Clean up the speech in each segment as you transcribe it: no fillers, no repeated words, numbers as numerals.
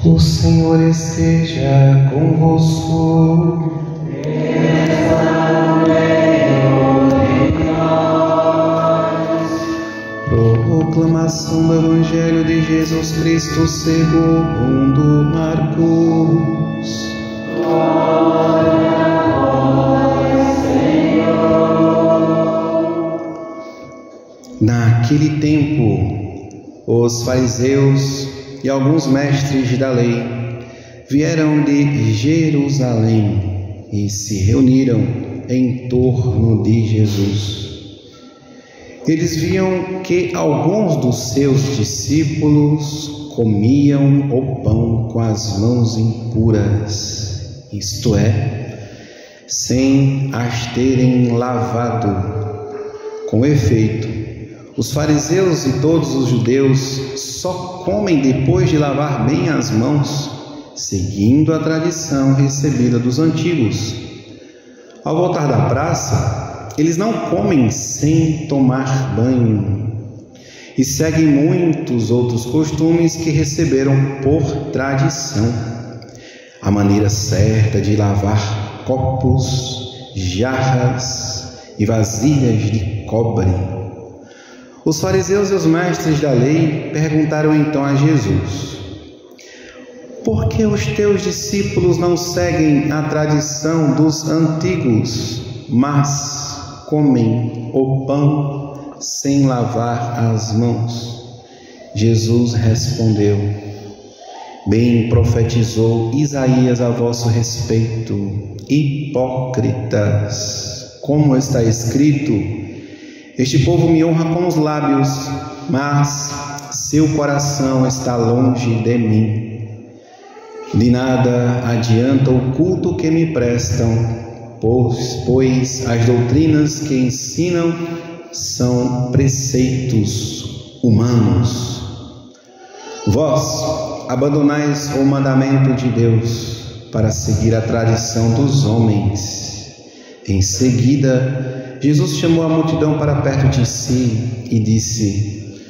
O Senhor esteja convosco. Proclamação do Evangelho de Jesus Cristo segundo Marcos. Glória a vós, Senhor. Naquele tempo, os fariseus e alguns mestres da lei vieram de Jerusalém e se reuniram em torno de Jesus. Eles viam que alguns dos seus discípulos comiam o pão com as mãos impuras, isto é, sem as terem lavado. Com efeito, os fariseus e todos os judeus só comem depois de lavar bem as mãos, seguindo a tradição recebida dos antigos. Ao voltar da praça, eles não comem sem tomar banho e seguem muitos outros costumes que receberam por tradição. A maneira certa de lavar copos, jarras e vasilhas de cobre. Os fariseus e os mestres da lei perguntaram então a Jesus: por que os teus discípulos não seguem a tradição dos antigos, mas comem o pão sem lavar as mãos? Jesus respondeu: bem profetizou Isaías a vosso respeito, hipócritas, como está escrito: este povo me honra com os lábios, mas seu coração está longe de mim. De nada adianta o culto que me prestam, pois as doutrinas que ensinam são preceitos humanos. Vós abandonais o mandamento de Deus para seguir a tradição dos homens. Em seguida, Jesus chamou a multidão para perto de si e disse: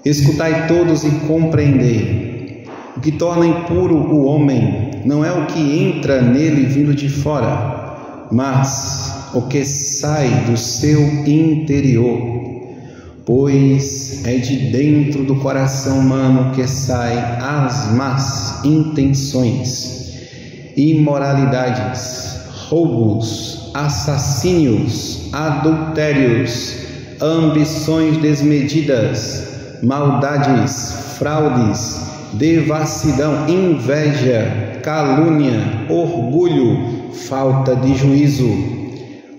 escutai todos e compreendei. O que torna impuro o homem não é o que entra nele vindo de fora, mas o que sai do seu interior, pois é de dentro do coração humano que saem as más intenções, imoralidades, roubos, assassínios, adultérios, ambições desmedidas, maldades, fraudes, devassidão, inveja, calúnia, orgulho, falta de juízo.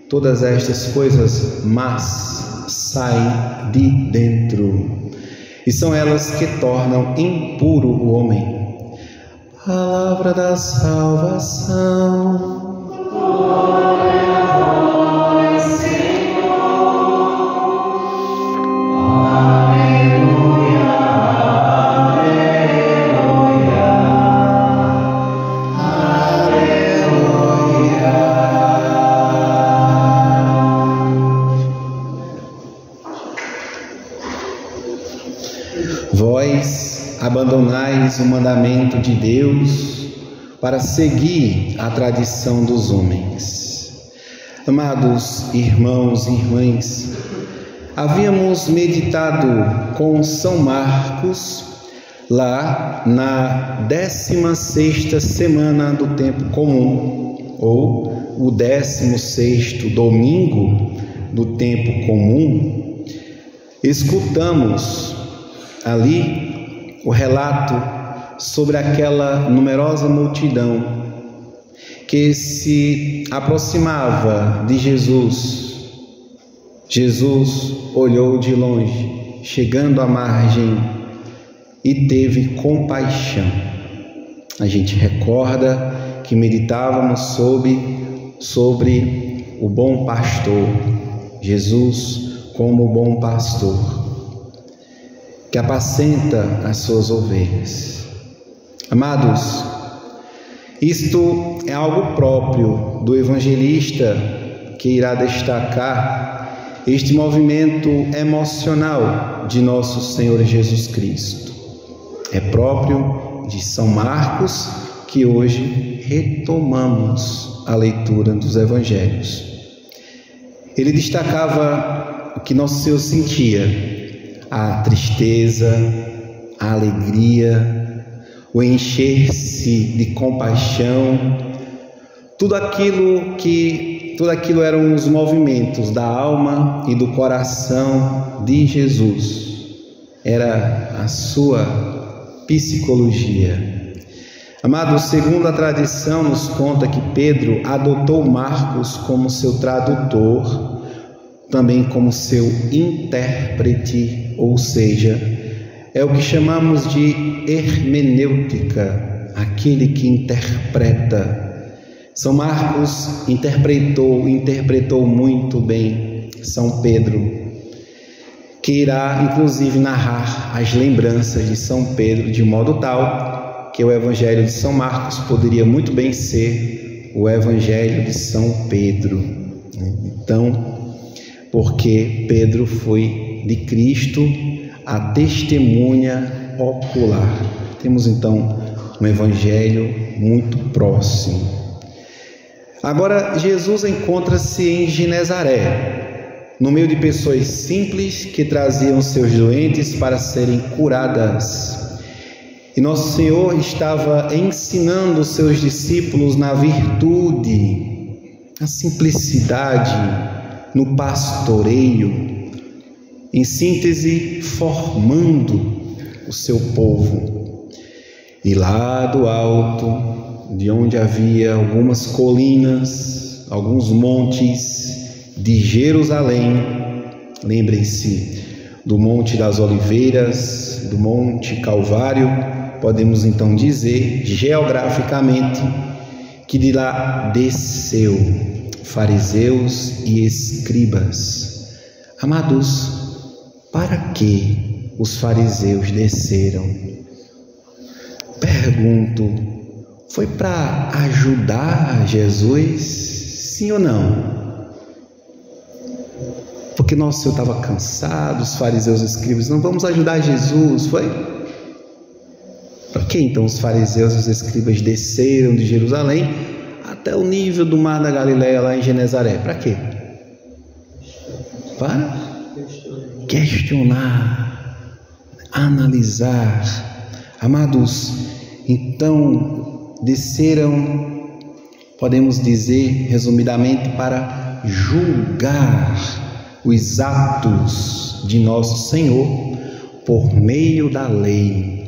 Todas estas coisas más saem de dentro, e são elas que tornam impuro o homem. Palavra da salvação. Glória a vós, Senhor. Aleluia, aleluia, aleluia. Vós abandonais o mandamento de Deus para seguir a tradição dos homens. Amados irmãos e irmãs, havíamos meditado com São Marcos lá na 16ª semana do tempo comum, ou o 16º domingo do tempo comum. Escutamos ali o relato sobre aquela numerosa multidão que se aproximava de Jesus. Jesus olhou de longe, chegando à margem, e teve compaixão. A gente recorda que meditávamos sobre o bom pastor, Jesus como o bom pastor, que apacenta as suas ovelhas. Amados, isto é algo próprio do evangelista, que irá destacar este movimento emocional de nosso Senhor Jesus Cristo. É próprio de São Marcos, que hoje retomamos a leitura dos evangelhos. Ele destacava o que nosso Senhor sentia: a tristeza, a alegria, o encher-se de compaixão, tudo aquilo eram os movimentos da alma e do coração de Jesus. Era a sua psicologia. Amados, segundo a tradição nos conta que Pedro adotou Marcos como seu tradutor, também como seu intérprete, ou seja, é o que chamamos de hermenêutica, aquele que interpreta. São Marcos interpretou muito bem São Pedro, que irá inclusive narrar as lembranças de São Pedro de modo tal que o Evangelho de São Marcos poderia muito bem ser o Evangelho de São Pedro. Então, porque Pedro foi de Cristo a testemunha ocular. Temos então um Evangelho muito próximo. Agora, Jesus encontra-se em Genezaré, no meio de pessoas simples que traziam seus doentes para serem curadas. E nosso Senhor estava ensinando os seus discípulos na virtude, na simplicidade, no pastoreio, em síntese, formando o seu povo. E lá do alto, de onde havia algumas colinas, alguns montes de Jerusalém, lembrem-se do Monte das Oliveiras, do Monte Calvário, podemos então dizer, geograficamente, que de lá desceu fariseus e escribas. Amados, para que os fariseus desceram? Pergunto, foi para ajudar Jesus? Sim ou não? Porque nosso Senhor estava cansado, os fariseus e escribas, não vamos ajudar Jesus, foi? Para que então os fariseus e os escribas desceram de Jerusalém até o nível do mar da Galileia, lá em Genezaré? Para quê? Para questionar, analisar. Amados, então desceram, podemos dizer resumidamente, para julgar os atos de nosso Senhor por meio da lei.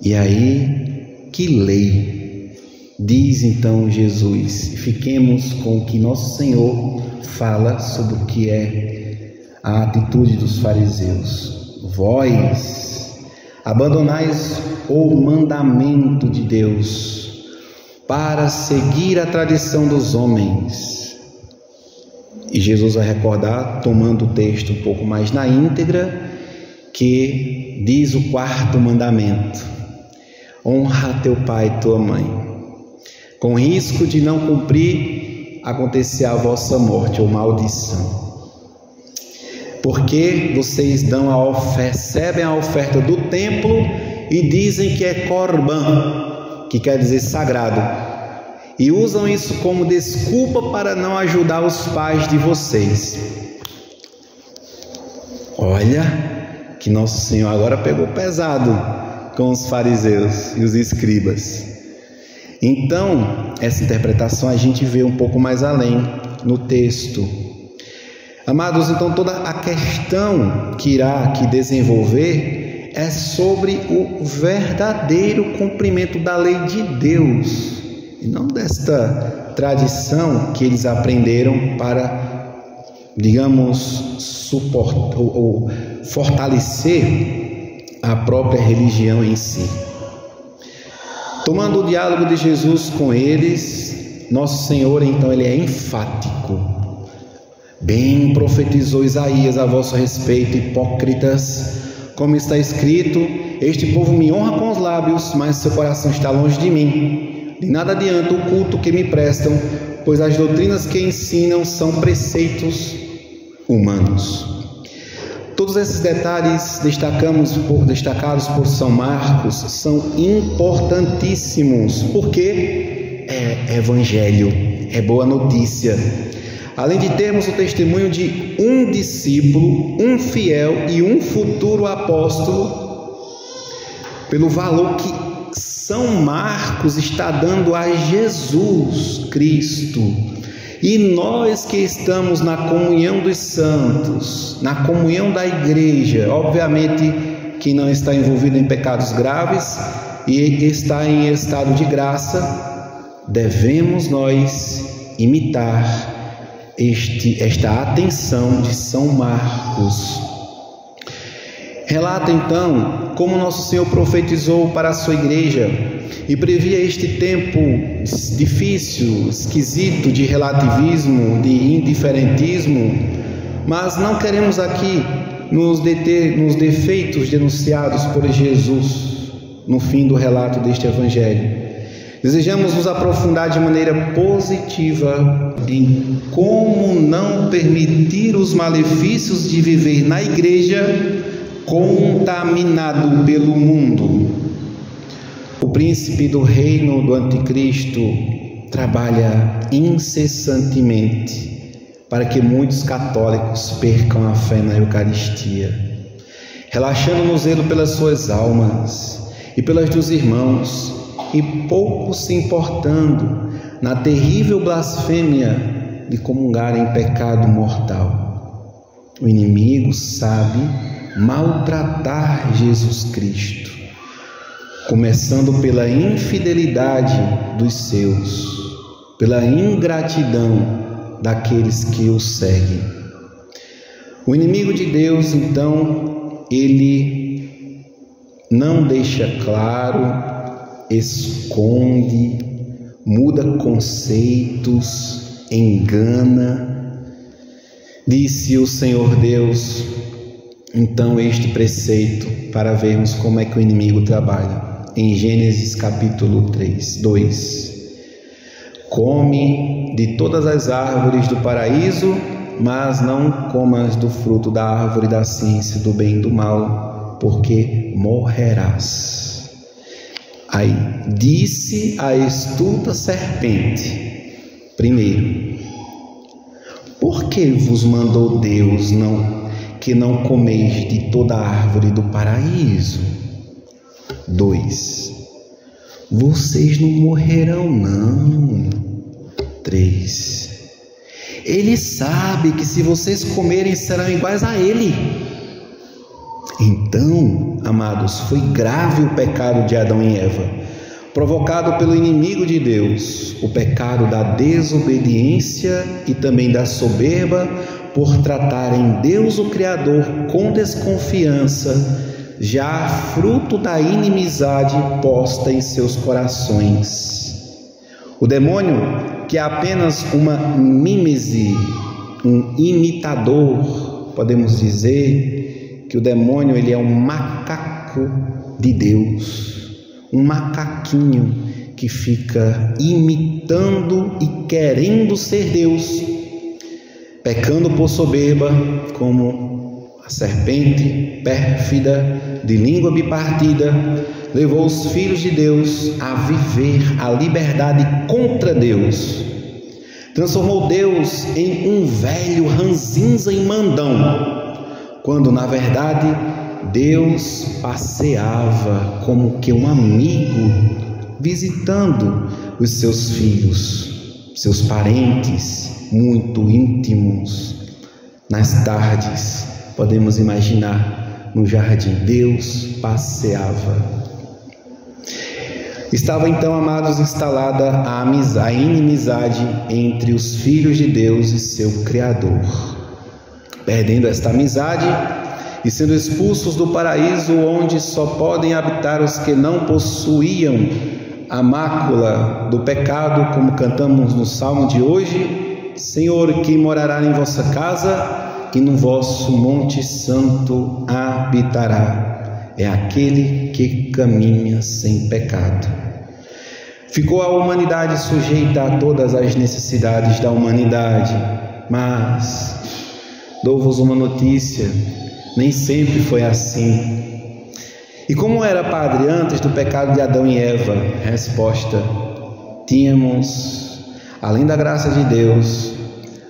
E aí, que lei? Diz então Jesus, fiquemos com o que nosso Senhor fala sobre o que é a atitude dos fariseus. Vós abandonais o mandamento de Deus para seguir a tradição dos homens. E Jesus vai recordar, tomando o texto um pouco mais na íntegra, que diz o quarto mandamento: honra teu pai e tua mãe. Com risco de não cumprir, acontecer a vossa morte ou maldição. Porque vocês recebem a oferta do templo e dizem que é corban, que quer dizer sagrado, e usam isso como desculpa para não ajudar os pais de vocês. Olha que nosso Senhor agora pegou pesado com os fariseus e os escribas. Então, essa interpretação a gente vê um pouco mais além no texto. Amados, então toda a questão que irá aqui desenvolver é sobre o verdadeiro cumprimento da lei de Deus, e não desta tradição que eles aprenderam para, digamos, suportar ou fortalecer a própria religião em si. Tomando o diálogo de Jesus com eles, nosso Senhor, então, ele é enfático. Bem profetizou Isaías a vosso respeito, hipócritas, como está escrito: este povo me honra com os lábios, mas seu coração está longe de mim. De nada adianta o culto que me prestam, pois as doutrinas que ensinam são preceitos humanos. Todos esses detalhes destacados por São Marcos são importantíssimos, porque é evangelho, é boa notícia. Além de termos o testemunho de um discípulo, um fiel e um futuro apóstolo, pelo valor que São Marcos está dando a Jesus Cristo. E nós que estamos na comunhão dos santos, na comunhão da igreja, obviamente que não está envolvido em pecados graves e está em estado de graça, devemos nós imitar esta atenção de São Marcos. Relata então como nosso Senhor profetizou para a sua igreja e previa este tempo difícil, esquisito de relativismo, de indiferentismo, mas não queremos aqui nos deter nos defeitos denunciados por Jesus no fim do relato deste evangelho. Desejamos nos aprofundar de maneira positiva em como não permitir os malefícios de viver na igreja contaminado pelo mundo. O príncipe do reino do anticristo trabalha incessantemente para que muitos católicos percam a fé na Eucaristia, relaxando no zelo pelas suas almas e pelas dos irmãos, e pouco se importando na terrível blasfêmia de comungar em pecado mortal. O inimigo sabe maltratar Jesus Cristo, começando pela infidelidade dos seus, pela ingratidão daqueles que o seguem. O inimigo de Deus, então, ele não deixa claro, esconde, muda conceitos, engana. Disse o Senhor Deus, então, este preceito para vermos como é que o inimigo trabalha. Em Gênesis capítulo 2: come de todas as árvores do paraíso, mas não comas do fruto da árvore da ciência do bem e do mal, porque morrerás. Aí, disse a astuta serpente, primeiro, por que vos mandou Deus que não comeis de toda a árvore do paraíso? 2, vocês não morrerão não. 3, ele sabe que se vocês comerem serão iguais a ele. Então, amados, foi grave o pecado de Adão e Eva, provocado pelo inimigo de Deus, o pecado da desobediência e também da soberba, por tratarem Deus o Criador com desconfiança, já fruto da inimizade posta em seus corações. O demônio, que é apenas uma mímese, um imitador, podemos dizer que o demônio ele é um macaco de Deus, um macaquinho que fica imitando e querendo ser Deus, pecando por soberba, como a serpente pérfida, de língua bipartida, levou os filhos de Deus a viver a liberdade contra Deus. Transformou Deus em um velho ranzinza e mandão, quando na verdade Deus passeava como que um amigo, visitando os seus filhos, seus parentes muito íntimos. Nas tardes, podemos imaginar, no jardim, Deus passeava. Estava então, amados, instalada a inimizade entre os filhos de Deus e seu Criador. Perdendo esta amizade e sendo expulsos do paraíso, onde só podem habitar os que não possuíam a mácula do pecado, como cantamos no salmo de hoje: Senhor, quem morará em vossa casa e no vosso monte santo habitará? É aquele que caminha sem pecado. Ficou a humanidade sujeita a todas as necessidades da humanidade, mas dou-vos uma notícia: Nem sempre foi assim. E como era, Padre, antes do pecado de Adão e Eva? Resposta: tínhamos, além da graça de Deus,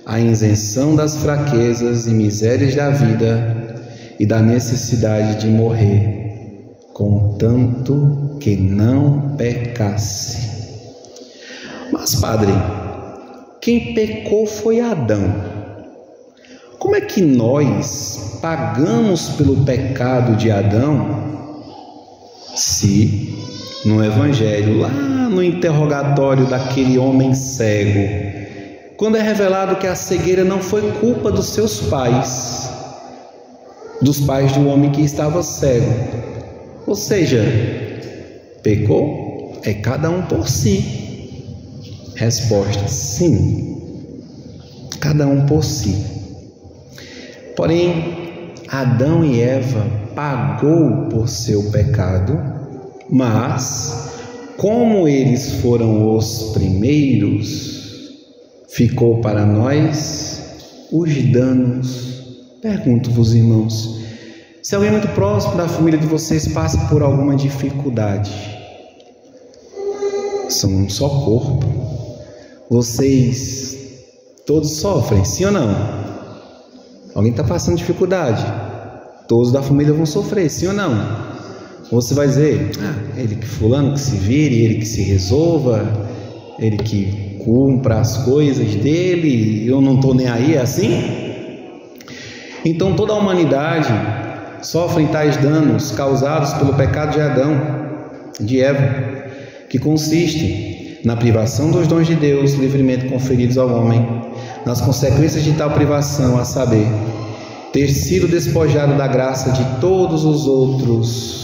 a isenção das fraquezas e misérias da vida e da necessidade de morrer, contanto que não pecasse. Mas, Padre, quem pecou foi Adão. Como é que nós pagamos pelo pecado de Adão, se no Evangelho, lá no interrogatório daquele homem cego, quando é revelado que a cegueira não foi culpa dos seus pais, dos pais do homem que estava cego, ou seja, pecou é cada um por si? Resposta: sim, cada um por si. Porém, Adão e Eva pagou por seu pecado, mas como eles foram os primeiros, ficou para nós os danos. Pergunto-vos, irmãos, se alguém muito próximo da família de vocês passa por alguma dificuldade, são um só corpo, vocês todos sofrem, sim ou não? Alguém está passando dificuldade, todos da família vão sofrer, sim ou não? Você vai dizer: ele que fulano que se vire, ele que se resolva, ele que cumpra as coisas dele, eu não estou nem aí, é assim? Então toda a humanidade sofre tais danos causados pelo pecado de Adão, de Eva, que consiste na privação dos dons de Deus livremente conferidos ao homem, nas consequências de tal privação, a saber, ter sido despojado da graça de todos os outros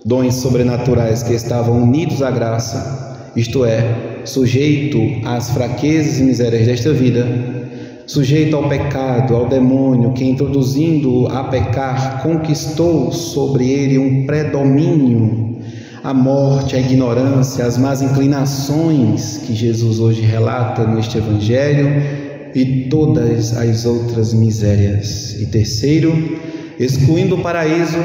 dons sobrenaturais que estavam unidos à graça, isto é, sujeito às fraquezas e misérias desta vida, sujeito ao pecado, ao demônio, que introduzindo-o a pecar, conquistou sobre ele um predomínio, a morte, a ignorância, as más inclinações que Jesus hoje relata neste Evangelho e todas as outras misérias. E terceiro, excluindo o paraíso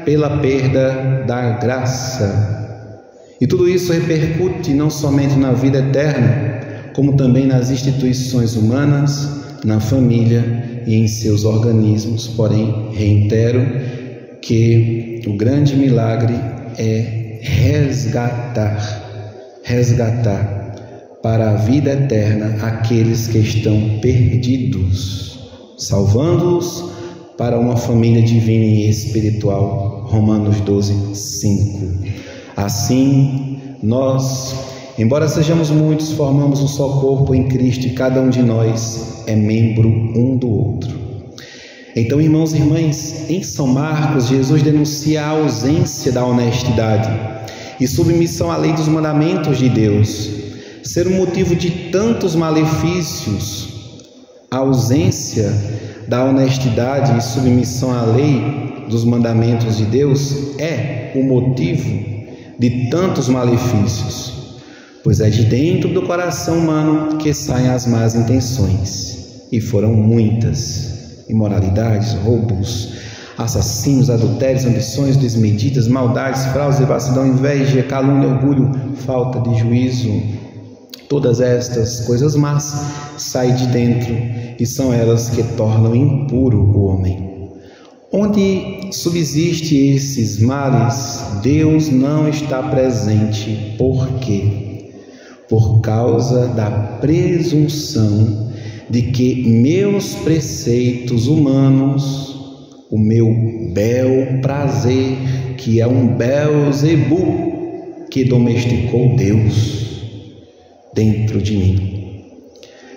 pela perda da graça. E tudo isso repercute não somente na vida eterna, como também nas instituições humanas, na família e em seus organismos. Porém, reitero que o grande milagre é resgatar para a vida eterna aqueles que estão perdidos, salvando-os para uma família divina e espiritual. Romanos 12, 5. Assim, nós, embora sejamos muitos, formamos um só corpo em Cristo e cada um de nós é membro um do outro. Então, irmãos e irmãs, em São Marcos, Jesus denuncia a ausência da honestidade e submissão à lei dos mandamentos de Deus, ser um motivo de tantos malefícios. A ausência da honestidade e submissão à lei dos mandamentos de Deus é o motivo de tantos malefícios, pois é de dentro do coração humano que saem as más intenções, e foram muitas: imoralidades, roubos, assassinos, adultérios, ambições desmedidas, maldades, fraudes, devassidão, inveja, calúnia, orgulho, falta de juízo. Todas estas coisas más saem de dentro e são elas que tornam impuro o homem. Onde subsistem esses males, Deus não está presente. Por quê? Por causa da presunção de que meus preceitos humanos, o meu bel prazer, que é um Belzebu que domesticou Deus dentro de mim.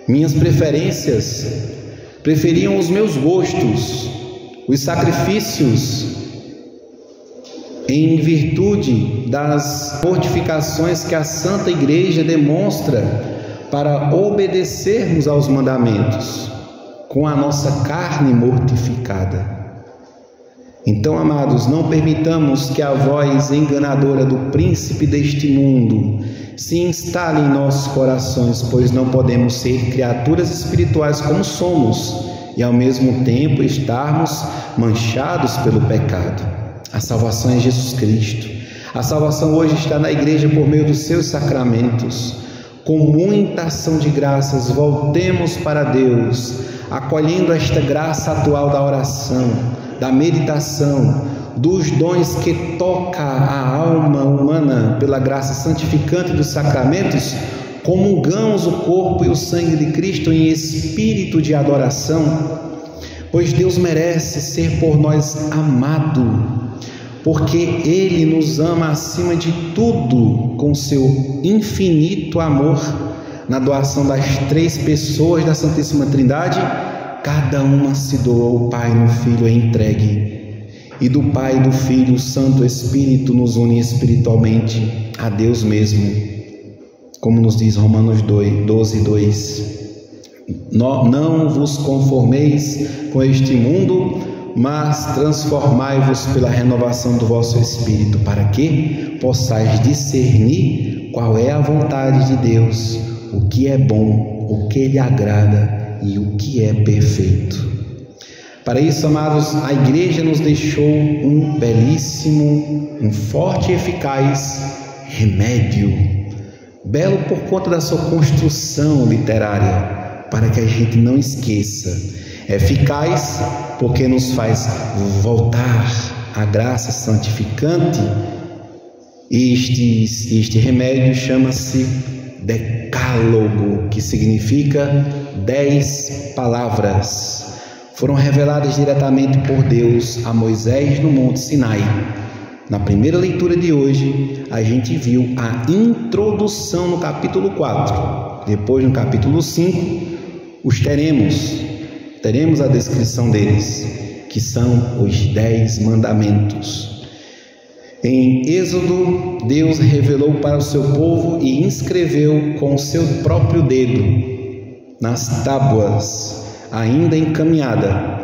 Minhas preferências preferiam os meus gostos, os sacrifícios, em virtude das mortificações que a Santa Igreja demonstra para obedecermos aos mandamentos, com a nossa carne mortificada. Então, amados, não permitamos que a voz enganadora do príncipe deste mundo se instale em nossos corações, pois não podemos ser criaturas espirituais como somos, e ao mesmo tempo estarmos manchados pelo pecado. A salvação é Jesus Cristo. A salvação hoje está na igreja por meio dos seus sacramentos. Com muita ação de graças, voltemos para Deus, acolhendo esta graça atual da oração, da meditação, dos dons que toca a alma humana pela graça santificante dos sacramentos. Comungamos o corpo e o sangue de Cristo em espírito de adoração, pois Deus merece ser por nós amado, porque Ele nos ama acima de tudo com seu infinito amor. Na doação das 3 pessoas da Santíssima Trindade, cada uma se doou. O Pai no Filho é entregue, e do Pai e do Filho o Santo Espírito nos une espiritualmente a Deus mesmo, como nos diz Romanos 12:2. Não vos conformeis com este mundo, mas transformai-vos pela renovação do vosso espírito, para que possais discernir qual é a vontade de Deus, o que é bom, o que lhe agrada e o que é perfeito. Para isso, amados, a igreja nos deixou um belíssimo, um forte e eficaz remédio, belo por conta da sua construção literária, para que a gente não esqueça. Eficaz porque nos faz voltar à graça santificante. Este remédio chama-se Decálogo, que significa 10 palavras. Foram reveladas diretamente por Deus a Moisés no Monte Sinai. Na primeira leitura de hoje, a gente viu a introdução no capítulo 4. Depois, no capítulo 5, teremos a descrição deles, que são os 10 mandamentos. Em Êxodo, Deus revelou para o seu povo e inscreveu com o seu próprio dedo nas tábuas, ainda encaminhada.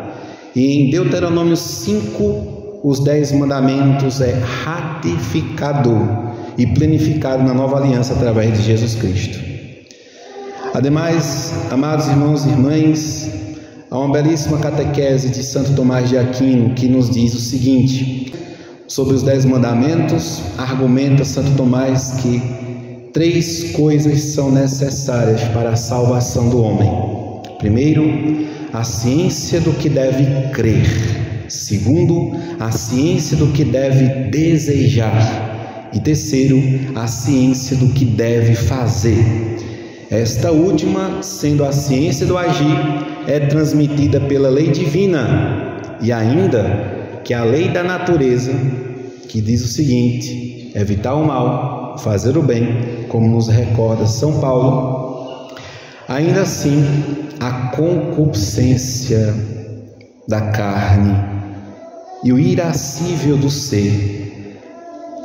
E em Deuteronômio 5, os 10 mandamentos é ratificado e planificado na nova aliança através de Jesus Cristo. Ademais, amados irmãos e irmãs, há uma belíssima catequese de Santo Tomás de Aquino que nos diz o seguinte: sobre os 10 mandamentos, argumenta Santo Tomás que 3 coisas são necessárias para a salvação do homem. Primeiro, a ciência do que deve crer. Segundo, a ciência do que deve desejar. E terceiro, a ciência do que deve fazer. Esta última, sendo a ciência do agir, é transmitida pela lei divina, e ainda que a lei da natureza, que diz o seguinte: evitar o mal, fazer o bem, como nos recorda São Paulo, ainda assim a concupiscência da carne e o irascível do ser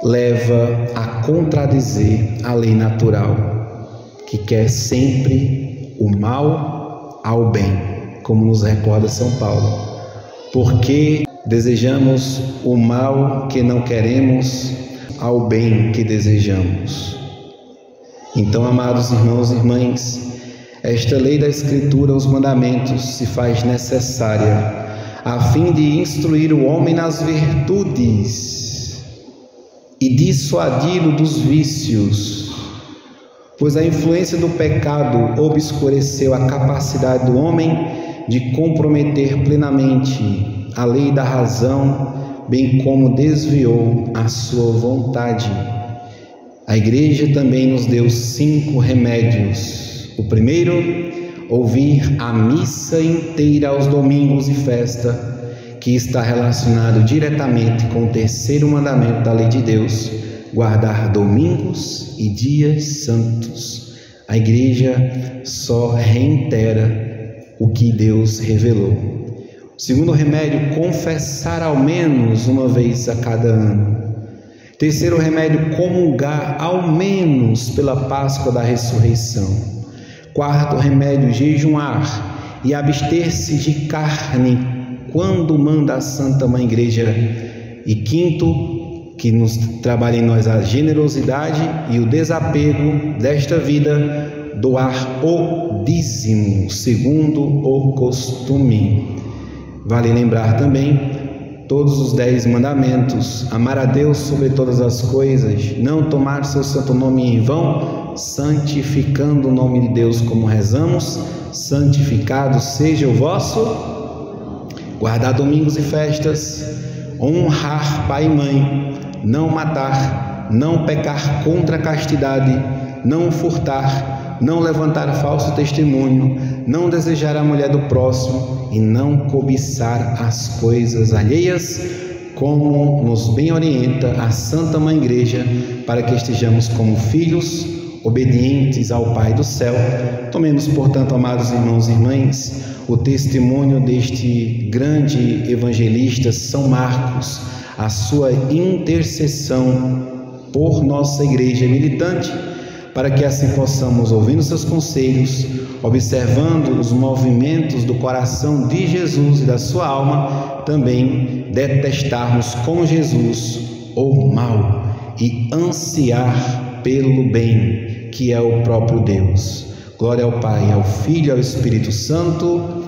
leva a contradizer a lei natural, que quer sempre o mal ao bem, como nos recorda São Paulo. Porque desejamos o mal que não queremos ao bem que desejamos. Então, amados irmãos e irmãs, esta lei da Escritura, os mandamentos, se faz necessária a fim de instruir o homem nas virtudes e dissuadi-lo dos vícios, pois a influência do pecado obscureceu a capacidade do homem de comprometer plenamente a lei da razão, bem como desviou a sua vontade. A Igreja também nos deu 5 remédios. O primeiro, ouvir a missa inteira aos domingos e festa, que está relacionado diretamente com o terceiro mandamento da lei de Deus, guardar domingos e dias santos. A Igreja só reitera o que Deus revelou. O segundo remédio, confessar ao menos uma vez a cada ano. Terceiro remédio, comungar ao menos pela Páscoa da Ressurreição. Quarto remédio, jejuar e abster-se de carne quando manda a Santa Mãe Igreja. E quinto, que nos trabalhe em nós a generosidade e o desapego desta vida doar o dízimo, segundo o costume. Vale lembrar também todos os 10 mandamentos: amar a Deus sobre todas as coisas, não tomar seu santo nome em vão, santificando o nome de Deus como rezamos, santificado seja o vosso, guardar domingos e festas, honrar pai e mãe, não matar, não pecar contra a castidade, não furtar, não levantar falso testemunho, não desejar a mulher do próximo e não cobiçar as coisas alheias, como nos bem orienta a Santa Mãe Igreja, para que estejamos como filhos obedientes ao Pai do céu. Tomemos, portanto, amados irmãos e irmãs, o testemunho deste grande evangelista São Marcos, a sua intercessão por nossa igreja militante, para que assim possamos, ouvindo seus conselhos, observando os movimentos do coração de Jesus e da sua alma, também detestarmos com Jesus o mal e ansiar pelo bem, que é o próprio Deus. Glória ao Pai, ao Filho e ao Espírito Santo,